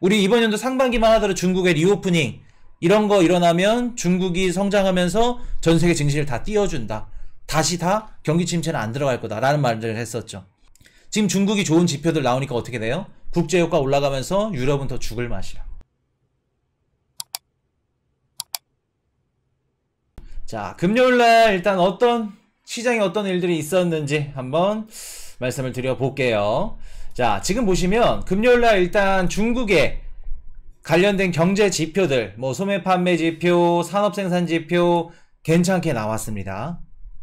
우리 이번 연도 상반기만 하더라도 중국의 리오프닝 이런 거 일어나면 중국이 성장하면서 전 세계 증시를 다 띄워준다. 다시 다 경기 침체는 안 들어갈 거다라는 말들을 했었죠. 지금 중국이 좋은 지표들 나오니까 어떻게 돼요? 국제유가 올라가면서 유럽은 더 죽을 맛이야. 자, 금요일날 일단 시장에 어떤 일들이 있었는지 한번 말씀을 드려볼게요. 자, 지금 보시면 금요일날 일단 중국의 관련된 경제 지표들, 뭐 소매 판매 지표, 산업 생산 지표 괜찮게 나왔습니다.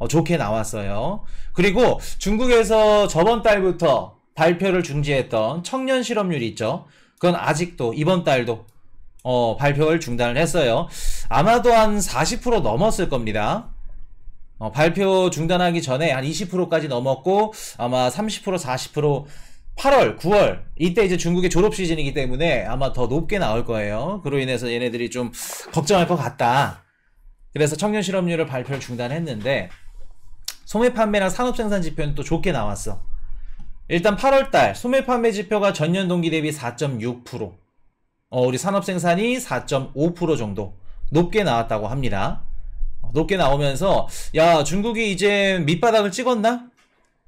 좋게 나왔어요. 그리고 중국에서 저번 달부터 발표를 중지했던 청년 실업률이 있죠. 그건 아직도 이번 달도 발표를 중단을 했어요. 아마도 한 40% 넘었을 겁니다. 발표 중단하기 전에 한 20%까지 넘었고 아마 30% 40% 8월 9월 이때 이제 중국의 졸업 시즌이기 때문에 아마 더 높게 나올 거예요. 그로 인해서 얘네들이 좀 걱정할 것 같다. 그래서 청년 실업률을 발표를 중단했는데 소매 판매랑 산업 생산 지표는 또 좋게 나왔어. 일단 8월달 소매 판매 지표가 전년 동기 대비 4.6%, 우리 산업 생산이 4.5% 정도 높게 나왔다고 합니다. 높게 나오면서 야, 중국이 이제 밑바닥을 찍었나?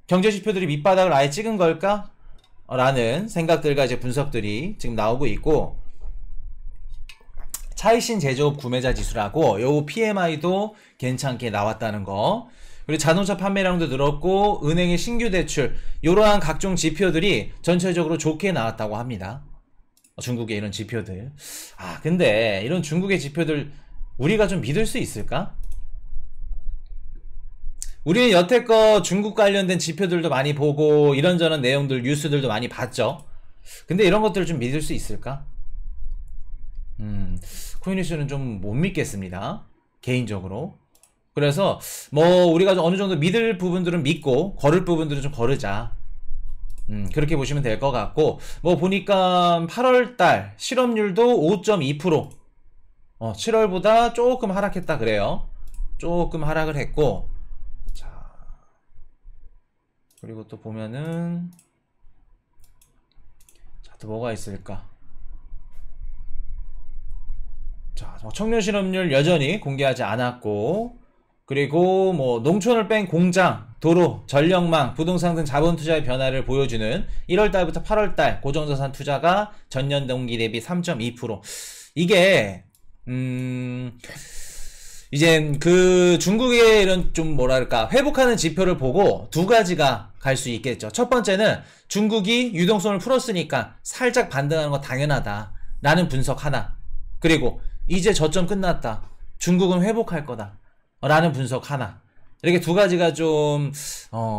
경제 지표들이 밑바닥을 아예 찍은 걸까? 라는 생각들과 이제 분석들이 지금 나오고 있고, 차이신 제조업 구매자 지수라고 요 PMI도 괜찮게 나왔다는 거, 그리고 자동차 판매량도 늘었고 은행의 신규 대출, 이러한 각종 지표들이 전체적으로 좋게 나왔다고 합니다. 중국의 이런 지표들. 근데 이런 중국의 지표들 우리가 좀 믿을 수 있을까? 우리는 여태껏 중국 관련된 지표들도 많이 보고 이런저런 내용들, 뉴스들도 많이 봤죠. 근데 이런 것들을 좀 믿을 수 있을까? 코인뉴스는 좀 못 믿겠습니다, 개인적으로. 그래서 뭐 우리가 좀 어느 정도 믿을 부분들은 믿고 거를 부분들은 좀 거르자. 그렇게 보시면 될 것 같고, 뭐 보니까 8월달 실업률도 5.2%, 7월보다 조금 하락했다 그래요. 조금 하락을 했고, 자, 그리고 또 보면은 자, 또 뭐가 있을까? 자, 청년 실업률 여전히 공개하지 않았고, 그리고 뭐 농촌을 뺀 공장, 도로, 전력망, 부동산 등 자본 투자의 변화를 보여주는 1월달부터 8월달 고정자산 투자가 전년 동기 대비 3.2%. 이게 이젠 그 중국의 이런 좀 뭐랄까 회복하는 지표를 보고 두 가지가 갈 수 있겠죠. 첫 번째는 중국이 유동성을 풀었으니까 살짝 반등하는 거 당연하다 라는 분석 하나, 그리고 이제 저점 끝났다, 중국은 회복할 거다 라는 분석 하나. 이렇게 두 가지가 좀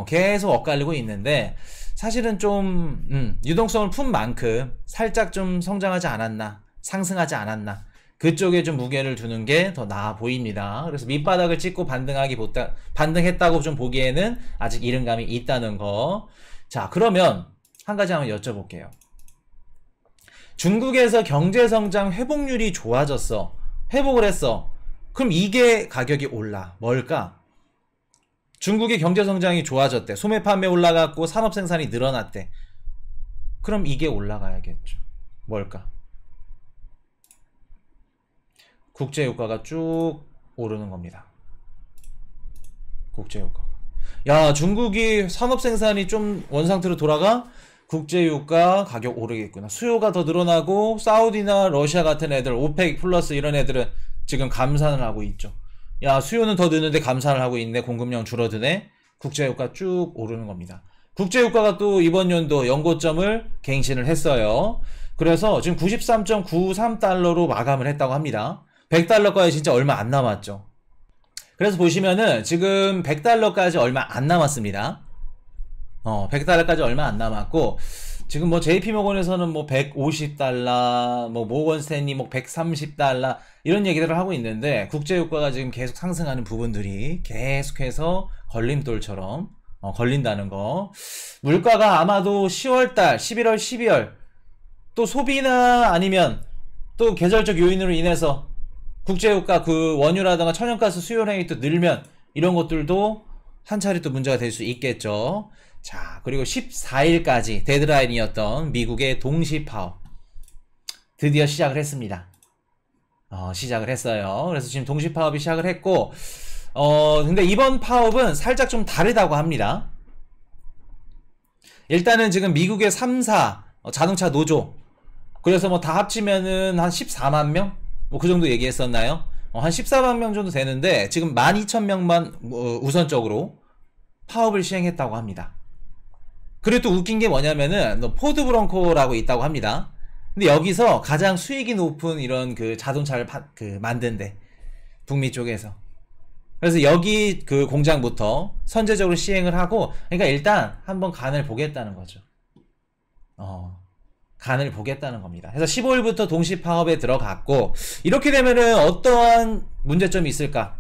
계속 엇갈리고 있는데, 사실은 좀 유동성을 푼 만큼 살짝 좀 성장하지 않았나, 상승하지 않았나, 그쪽에 좀 무게를 두는 게 더 나아 보입니다. 그래서 밑바닥을 찍고 반등했다고 좀 보기에는 아직 이른감이 있다는 거. 자, 그러면 한 가지 한번 여쭤볼게요. 중국에서 경제성장 회복률이 좋아졌어, 회복을 했어. 그럼 이게 가격이 올라. 뭘까? 중국의 경제성장이 좋아졌대, 소매 판매 올라갔고 산업 생산이 늘어났대. 그럼 이게 올라가야겠죠. 뭘까? 국제유가가 쭉 오르는 겁니다. 국제유가. 야, 중국이 산업 생산이 좀 원상태로 돌아가? 국제유가 가격 오르겠구나. 수요가 더 늘어나고 사우디나 러시아 같은 애들, 오펙 플러스 이런 애들은 지금 감산을 하고 있죠. 야, 수요는 더 느는데 감산을 하고 있네, 공급량 줄어드네. 국제유가 쭉 오르는 겁니다. 국제유가가 또 이번 연도 연고점을 갱신을 했어요. 그래서 지금 93.93달러로 마감을 했다고 합니다. 100달러까지 진짜 얼마 안 남았죠. 그래서 보시면은 지금 100달러까지 얼마 안 남았습니다. 100달러까지 얼마 안 남았고, 지금 뭐 JP모건에서는 뭐 150달러, 뭐 모건스탠리 뭐 130달러 이런 얘기들을 하고 있는데, 국제유가가 지금 계속 상승하는 부분들이 계속해서 걸림돌처럼 걸린다는 거. 물가가 아마도 10월달, 11월, 12월 또 소비나 아니면 또 계절적 요인으로 인해서 국제유가 그 원유라든가 천연가스 수요량이 또 늘면 이런 것들도 한 차례 또 문제가 될 수 있겠죠. 자, 그리고 14일까지 데드라인이었던 미국의 동시 파업. 드디어 시작을 했습니다. 시작을 했어요. 그래서 지금 동시 파업이 시작을 했고, 근데 이번 파업은 살짝 좀 다르다고 합니다. 일단은 지금 미국의 3사 자동차 노조, 그래서 뭐 다 합치면은 한 14만 명? 뭐 그 정도 얘기했었나요? 한 14만 명 정도 되는데 지금 12,000명만 우선적으로 파업을 시행했다고 합니다. 그리고 또 웃긴 게 뭐냐면은 포드 브론코라고 있다고 합니다. 근데 여기서 가장 수익이 높은 이런 그 자동차를 만든대. 북미 쪽에서. 그래서 여기 그 공장부터 선제적으로 시행을 하고, 그러니까 일단 한번 간을 보겠다는 거죠. 간을 보겠다는 겁니다. 그래서 15일부터 동시 파업에 들어갔고, 이렇게 되면은 어떠한 문제점이 있을까?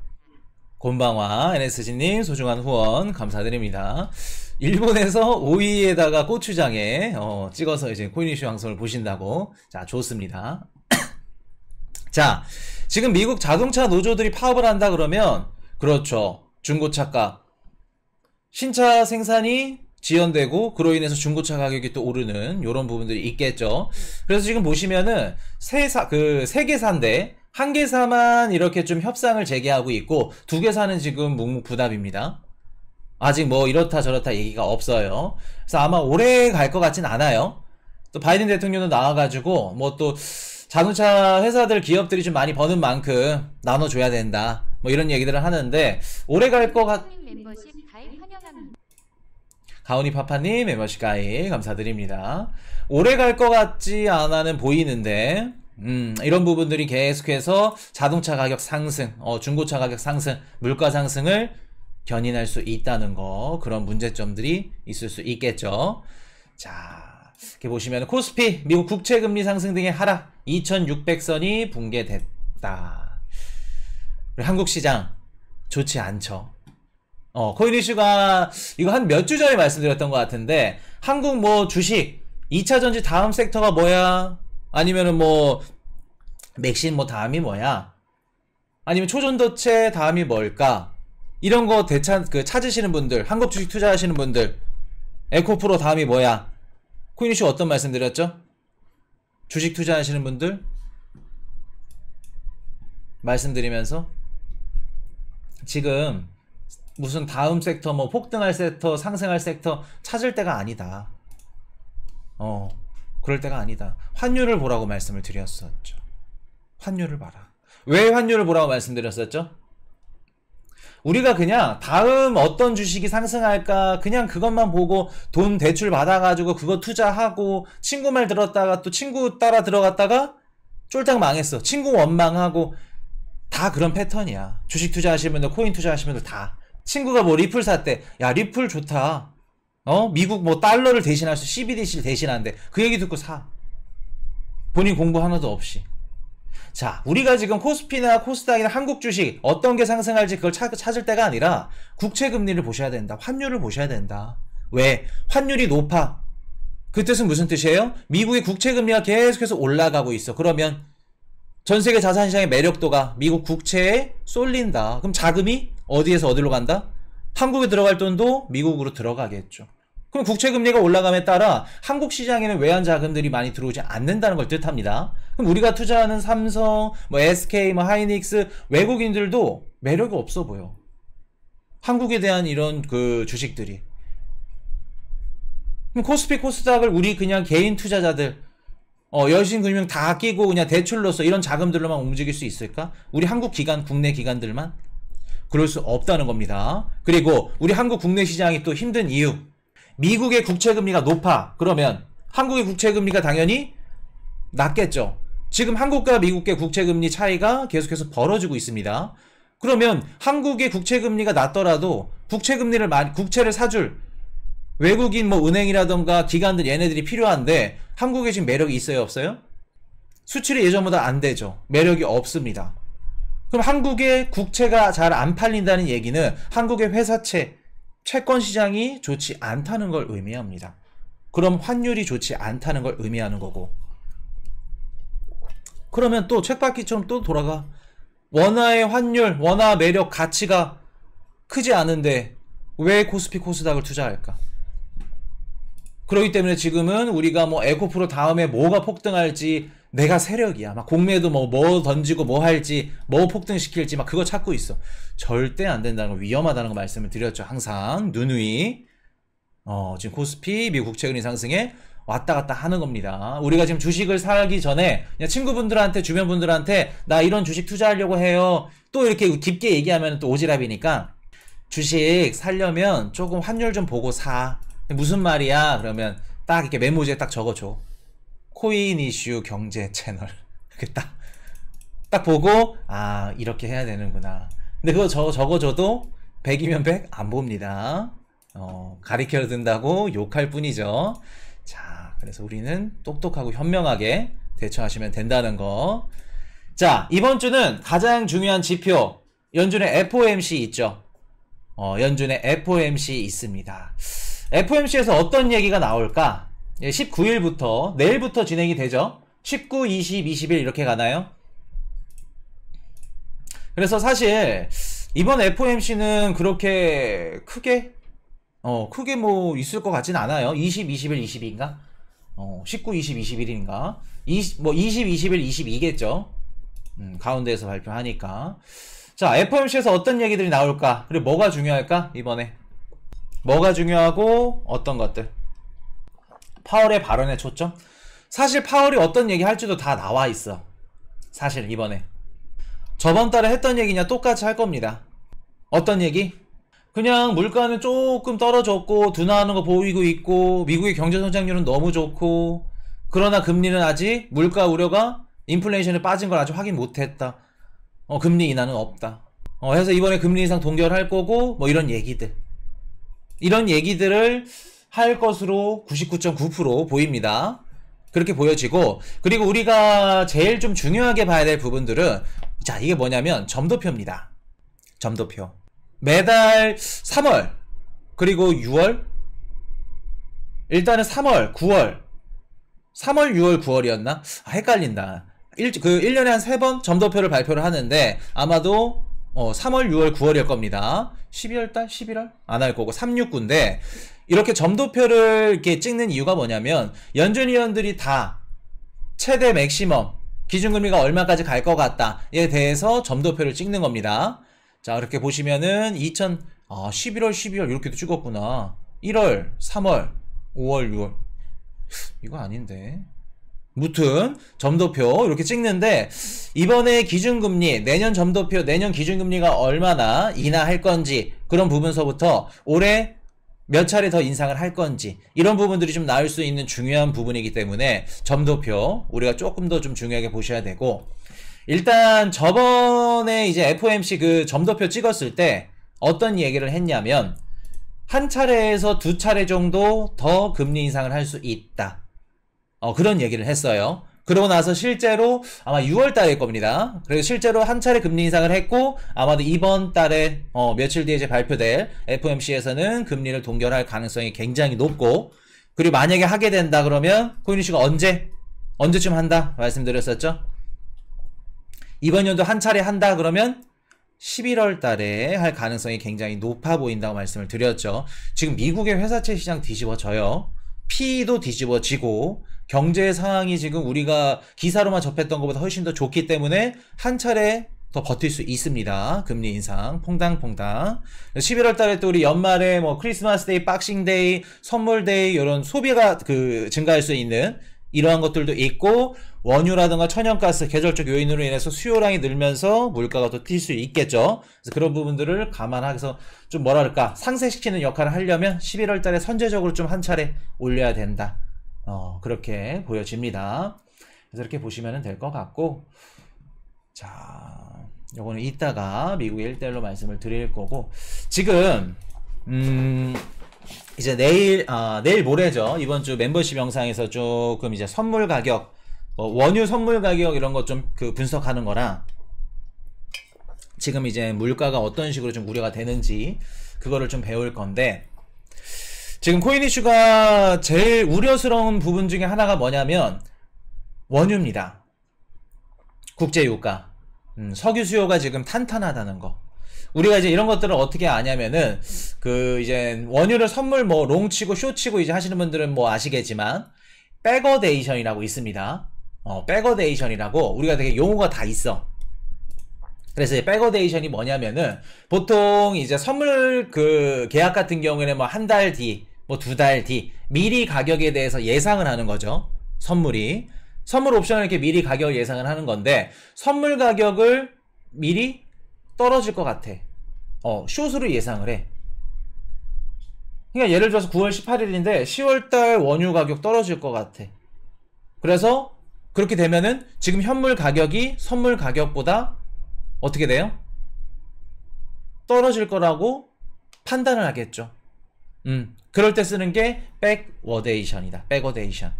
곤방와 NSG님 소중한 후원 감사드립니다. 일본에서 오이에다가 고추장에 찍어서 이제 코인이슈 방송을 보신다고. 자, 좋습니다. 자, 지금 미국 자동차 노조들이 파업을 한다 그러면, 그렇죠, 중고차가 신차 생산이 지연되고 그로 인해서 중고차 가격이 또 오르는 이런 부분들이 있겠죠. 그래서 지금 보시면은 세 개사인데 한 개사만 이렇게 좀 협상을 재개하고 있고, 두 개사는 지금 묵묵부답입니다. 아직 뭐 이렇다 저렇다 얘기가 없어요. 그래서 아마 오래 갈 것 같진 않아요. 또 바이든 대통령도 나와가지고 뭐 또 자동차 회사들 기업들이 좀 많이 버는 만큼 나눠줘야 된다, 뭐 이런 얘기들을 하는데, 오래 갈 것 같... 가오니 파파님 멤버십 가입 감사드립니다. 오래 갈 것 같지 않아는 보이는데, 이런 부분들이 계속해서 자동차 가격 상승, 중고차 가격 상승, 물가 상승을 견인할 수 있다는 거, 그런 문제점들이 있을 수 있겠죠. 자, 이렇게 보시면 코스피 미국 국채금리 상승 등의 하락, 2600선이 붕괴됐다. 한국 시장 좋지 않죠. 코인이슈가 이거 한 몇 주 전에 말씀드렸던 것 같은데, 한국 뭐 주식 2차전지 다음 섹터가 뭐야? 아니면은 뭐 맥신 뭐 다음이 뭐야? 아니면 초전도체 다음이 뭘까? 이런 거 찾으시는 분들, 한국 주식 투자하시는 분들, 에코프로 다음이 뭐야? 코인이슈 어떤 말씀 드렸죠? 주식 투자하시는 분들 말씀드리면서, 지금 무슨 다음 섹터, 뭐 폭등할 섹터, 상승할 섹터 찾을 때가 아니다. 그럴 때가 아니다. 환율을 보라고 말씀을 드렸었죠. 환율을 봐라. 왜 환율을 보라고 말씀드렸었죠? 우리가 그냥 다음 어떤 주식이 상승할까 그냥 그것만 보고 돈 대출 받아가지고 그거 투자하고, 친구 말 들었다가 또 친구 따라 들어갔다가 쫄딱 망했어. 친구 원망하고, 다 그런 패턴이야. 주식 투자하시는 분들, 코인 투자하시는 분들 다. 친구가 뭐 리플 샀대. 야, 리플 좋다. 미국 뭐 달러를 대신할 수, CBDC를 대신한대. 그 얘기 듣고 사. 본인 공부 하나도 없이. 자, 우리가 지금 코스피나 코스닥이나 한국 주식 어떤 게 상승할지 그걸 찾을 때가 아니라 국채 금리를 보셔야 된다. 환율을 보셔야 된다. 왜? 환율이 높아. 그 뜻은 무슨 뜻이에요? 미국의 국채 금리가 계속해서 올라가고 있어. 그러면 전 세계 자산시장의 매력도가 미국 국채에 쏠린다. 그럼 자금이 어디에서 어디로 간다? 한국에 들어갈 돈도 미국으로 들어가겠죠. 그럼 국채 금리가 올라감에 따라 한국 시장에는 외환 자금들이 많이 들어오지 않는다는 걸 뜻합니다. 그럼 우리가 투자하는 삼성, 뭐 SK, 뭐 하이닉스, 외국인들도 매력이 없어 보여. 한국에 대한 이런 그 주식들이. 그럼 코스피, 코스닥을 우리 그냥 개인 투자자들, 여신금융 다 끼고 그냥 대출로서 이런 자금들로만 움직일 수 있을까? 우리 한국 기관, 국내 기관들만? 그럴 수 없다는 겁니다. 그리고 우리 한국 국내 시장이 또 힘든 이유, 미국의 국채금리가 높아. 그러면 한국의 국채금리가 당연히 낮겠죠. 지금 한국과 미국의 국채금리 차이가 계속해서 벌어지고 있습니다. 그러면 한국의 국채금리가 낮더라도 국채를 사줄 외국인 뭐 은행이라던가 기관들, 얘네들이 필요한데 한국에 지금 매력이 있어요, 없어요? 수출이 예전보다 안 되죠. 매력이 없습니다. 그럼 한국의 국채가 잘 안 팔린다는 얘기는 한국의 회사채, 채권 시장이 좋지 않다는 걸 의미합니다. 그럼 환율이 좋지 않다는 걸 의미하는 거고. 그러면 또 책바퀴처럼 또 돌아가. 원화의 환율, 원화 매력 가치가 크지 않은데 왜 코스피 코스닥을 투자할까? 그렇기 때문에 지금은 우리가 뭐 에코프로 다음에 뭐가 폭등할지 내가 세력이야. 막 공매도 뭐 던지고 뭐 할지, 뭐 폭등시킬지 막 그거 찾고 있어. 절대 안 된다는 거, 위험하다는 거 말씀을 드렸죠. 항상 누누이. 지금 코스피, 미국 국채 금리 상승에 왔다 갔다 하는 겁니다. 우리가 지금 주식을 사기 전에 그냥 친구분들한테, 주변 분들한테 나 이런 주식 투자하려고 해요. 또 이렇게 깊게 얘기하면 또 오지랖이니까 주식 살려면 조금 환율 좀 보고 사. 무슨 말이야? 그러면 딱 이렇게 메모지에 딱 적어줘. 코인 이슈 경제 채널. 이렇게 딱 보고, 아, 이렇게 해야 되는구나. 근데 그거 적어줘도 100이면 100 안 봅니다. 가리켜 든다고 욕할 뿐이죠. 자, 그래서 우리는 똑똑하고 현명하게 대처하시면 된다는 거. 자, 이번 주는 가장 중요한 지표, 연준의 FOMC 있죠. 연준의 FOMC 있습니다. FOMC에서 어떤 얘기가 나올까? 19일부터, 내일부터 진행이 되죠. 19, 20, 21 이렇게 가나요? 그래서 사실 이번 FOMC는 그렇게 크게 뭐 있을 것 같진 않아요. 20, 21, 22인가? 19, 20, 21인가? 20, 21, 22겠죠. 가운데에서 발표하니까. 자, FOMC에서 어떤 얘기들이 나올까? 그리고 뭐가 중요할까? 이번에. 뭐가 중요하고 어떤 것들? 파월의 발언에 초점? 사실 파월이 어떤 얘기 할지도 다 나와 있어. 사실 이번에. 저번 달에 했던 얘기냐 똑같이 할 겁니다. 어떤 얘기? 그냥 물가는 조금 떨어졌고 둔화하는 거 보이고 있고 미국의 경제 성장률은 너무 좋고 그러나 금리는 아직 물가 우려가 인플레이션에 빠진 걸 아직 확인 못했다. 금리 인하는 없다. 해서 이번에 금리 인상 동결할 거고 뭐 이런 얘기들. 이런 얘기들을 할 것으로 99.9% 보입니다. 그렇게 보여지고, 그리고 우리가 제일 좀 중요하게 봐야 될 부분들은, 자, 이게 뭐냐면 점도표입니다. 점도표. 매달 3월, 그리고 6월, 일단은 3월, 9월, 3월, 6월, 9월이었나? 헷갈린다. 1년에 한 3번 점도표를 발표를 하는데, 아마도 3월, 6월, 9월일 겁니다. 12월달, 11월? 안 할 거고 3, 6군데 이렇게 점도표를 이렇게 찍는 이유가 뭐냐면 연준 위원들이 다 최대 맥시멈 기준금리가 얼마까지 갈 것 같다에 대해서 점도표를 찍는 겁니다. 자, 이렇게 보시면은 11월, 12월 이렇게도 찍었구나. 1월, 3월, 5월, 6월 이거 아닌데. 무튼 점도표 이렇게 찍는데 이번에 기준금리 내년 점도표 내년 기준금리가 얼마나 인하할 건지 그런 부분서부터 올해 몇 차례 더 인상을 할 건지 이런 부분들이 좀 나올 수 있는 중요한 부분이기 때문에 점도표 우리가 조금 더 좀 중요하게 보셔야 되고 일단 저번에 이제 FOMC 그 점도표 찍었을 때 어떤 얘기를 했냐면 한 차례에서 두 차례 정도 더 금리 인상을 할 수 있다. 그런 얘기를 했어요. 그러고 나서 실제로 아마 6월 달일 겁니다. 그래서 실제로 한 차례 금리 인상을 했고 아마도 이번 달에 며칠 뒤에 이제 발표될 FOMC에서는 금리를 동결할 가능성이 굉장히 높고 그리고 만약에 하게 된다 그러면 코인 이슈가 언제쯤 한다 말씀드렸었죠. 이번 연도 한 차례 한다 그러면 11월 달에 할 가능성이 굉장히 높아 보인다고 말씀을 드렸죠. 지금 미국의 회사채 시장 뒤집어져요. P도 뒤집어지고 경제 상황이 지금 우리가 기사로만 접했던 것보다 훨씬 더 좋기 때문에 한 차례 더 버틸 수 있습니다. 금리 인상 퐁당퐁당. 11월 달에 또 우리 연말에 뭐 크리스마스 데이, 박싱 데이, 선물 데이 이런 소비가 증가할 수 있는 이러한 것들도 있고 원유라든가 천연가스 계절적 요인으로 인해서 수요량이 늘면서 물가가 더 뛸 수 있겠죠. 그래서 그런 부분들을 감안해서 좀 뭐랄까 상쇄시키는 역할을 하려면 11월 달에 선제적으로 좀 한 차례 올려야 된다. 그렇게 보여집니다. 그래서 이렇게 보시면 될 것 같고 자, 요거는 이따가 미국의 1대1로 말씀을 드릴 거고 지금 이제 내일 모레죠. 이번 주 멤버십 영상에서 조금 이제 선물 가격 원유 선물 가격 이런 것 좀 분석하는 거랑 지금 이제 물가가 어떤 식으로 좀 우려가 되는지 그거를 좀 배울 건데 지금 코인 이슈가 제일 우려스러운 부분 중에 하나가 뭐냐면 원유입니다. 국제유가. 석유 수요가 지금 탄탄하다는 거. 우리가 이제 이런 것들을 어떻게 아냐면은 이제 원유를 선물 롱 치고 쇼 치고 이제 하시는 분들은 뭐 아시겠지만 백어데이션이라고 있습니다. 백어데이션이라고 우리가 되게 용어가 다 있어. 그래서 백어데이션이 뭐냐면은 보통 이제 선물 그 계약 같은 경우에는 뭐 한 달 뒤, 뭐 두 달 뒤 미리 가격에 대해서 예상을 하는 거죠. 선물 옵션을 이렇게 미리 가격을 예상을 하는 건데 선물 가격을 미리 떨어질 것 같아. 숏으로 예상을 해. 그러니까 예를 들어서 9월 18일인데 10월달 원유 가격 떨어질 것 같아. 그래서 그렇게 되면은 지금 현물 가격이 선물 가격보다 어떻게 돼요? 떨어질 거라고 판단을 하겠죠. 그럴 때 쓰는 게 백워데이션이다. 백워데이션.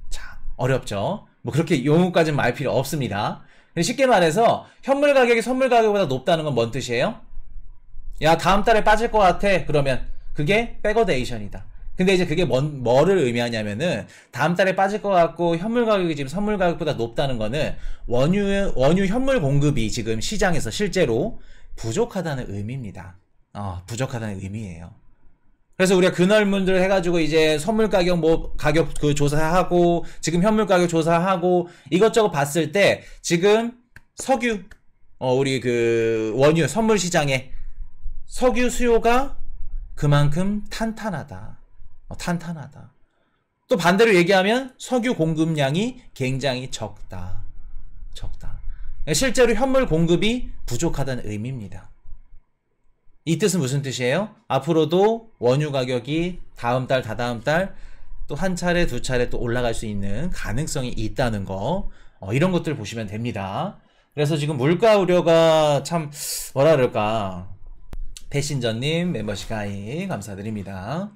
자, 어렵죠? 뭐 그렇게 용어까지는 말 필요 없습니다. 쉽게 말해서 현물 가격이 선물 가격보다 높다는 건 뭔 뜻이에요? 야, 다음 달에 빠질 것 같아. 그러면 그게 백워데이션이다. 근데 이제 그게 뭐를 의미하냐면은 다음 달에 빠질 것 같고 현물 가격이 지금 선물 가격보다 높다는 거는 원유 현물 공급이 지금 시장에서 실제로 부족하다는 의미입니다. 부족하다는 의미예요. 그래서 우리가 근월문들 해가지고 이제 선물 가격 가격 그 조사하고 지금 현물 가격 조사하고 이것저것 봤을 때 지금 석유 우리 그 원유 선물 시장에 석유 수요가 그만큼 탄탄하다. 탄탄하다. 또 반대로 얘기하면 석유 공급량이 굉장히 적다. 실제로 현물 공급이 부족하다는 의미입니다. 이 뜻은 무슨 뜻이에요? 앞으로도 원유 가격이 다음 달, 다다음 달 또 한 차례, 두 차례 또 올라갈 수 있는 가능성이 있다는 거, 이런 것들 보시면 됩니다. 그래서 지금 물가 우려가 참 뭐라 그럴까, 패신저님 멤버십 가입 감사드립니다.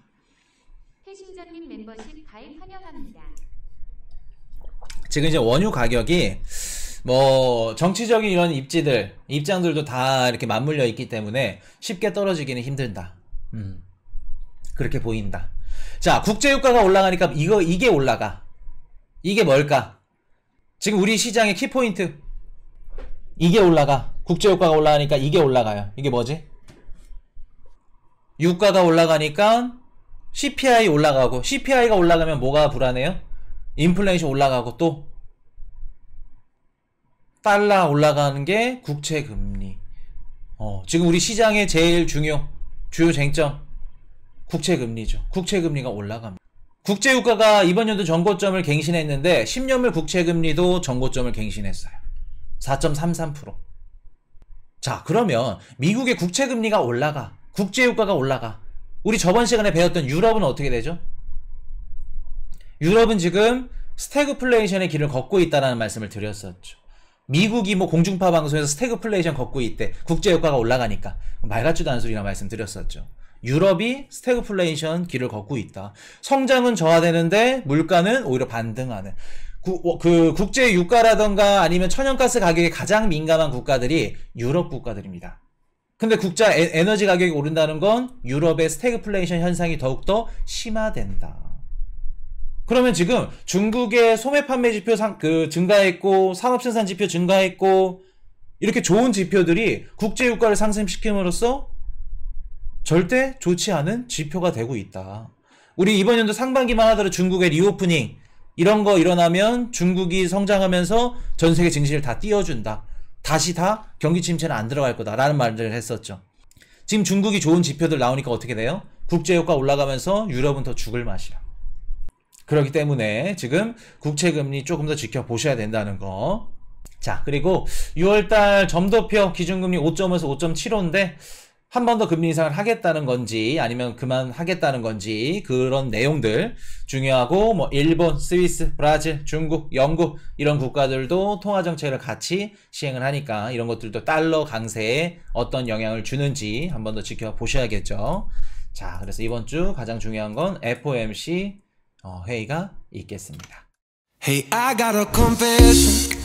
패신저님 멤버십 가입 환영합니다. 지금 이제 원유 가격이 뭐 정치적인 이런 입장들도 다 이렇게 맞물려 있기 때문에 쉽게 떨어지기는 힘들다. 그렇게 보인다. 자, 국제유가가 올라가니까 이게 올라가. 이게 뭘까? 지금 우리 시장의 키포인트. 이게 올라가. 국제유가가 올라가니까 이게 올라가요. 이게 뭐지? 유가가 올라가니까 CPI 올라가고, CPI가 올라가면 뭐가 불안해요? 인플레이션 올라가고, 또 달러 올라가는 게 국채금리. 지금 우리 시장의 제일 주요 쟁점, 국채금리죠. 국채금리가 올라갑니다. 국제유가가 이번 연도 전고점을 갱신했는데 10년물 국채금리도 전고점을 갱신했어요. 4.33%. 자, 그러면 미국의 국채금리가 올라가, 국제유가가 올라가. 우리 저번 시간에 배웠던 유럽은 어떻게 되죠? 유럽은 지금 스태그플레이션의 길을 걷고 있다는 말씀을 드렸었죠. 미국이 뭐 공중파 방송에서 스태그플레이션 걷고 있대. 국제유가가 올라가니까. 말 같지도 않은 소리나 말씀드렸었죠. 유럽이 스태그플레이션 길을 걷고 있다. 성장은 저하되는데 물가는 오히려 반등하는. 그 국제 유가라던가 아니면 천연가스 가격에 가장 민감한 국가들이 유럽 국가들입니다. 근데 국자 에너지 가격이 오른다는 건 유럽의 스태그플레이션 현상이 더욱더 심화된다. 그러면 지금 중국의 소매 판매 지표 증가했고, 산업생산 지표 증가했고, 이렇게 좋은 지표들이 국제유가를 상승시킴으로써 절대 좋지 않은 지표가 되고 있다. 우리 이번 연도 상반기만 하더라도 중국의 리오프닝 이런 거 일어나면 중국이 성장하면서 전 세계 증시를 다 띄워준다. 다시 다 경기 침체는 안 들어갈 거다 라는 말을 했었죠. 지금 중국이 좋은 지표들 나오니까 어떻게 돼요? 국제유가 올라가면서 유럽은 더 죽을 맛이라. 그렇기 때문에 지금 국채금리 조금 더 지켜보셔야 된다는 거. 자, 그리고 6월달 점도표 기준금리 5.5에서 5.75인데 한 번 더 금리 인상을 하겠다는 건지 아니면 그만하겠다는 건지 그런 내용들 중요하고, 뭐 일본, 스위스, 브라질, 중국, 영국 이런 국가들도 통화정책을 같이 시행을 하니까 이런 것들도 달러 강세에 어떤 영향을 주는지 한 번 더 지켜보셔야겠죠. 자, 그래서 이번 주 가장 중요한 건 FOMC 회의가 있겠습니다. Hey, I got a confession.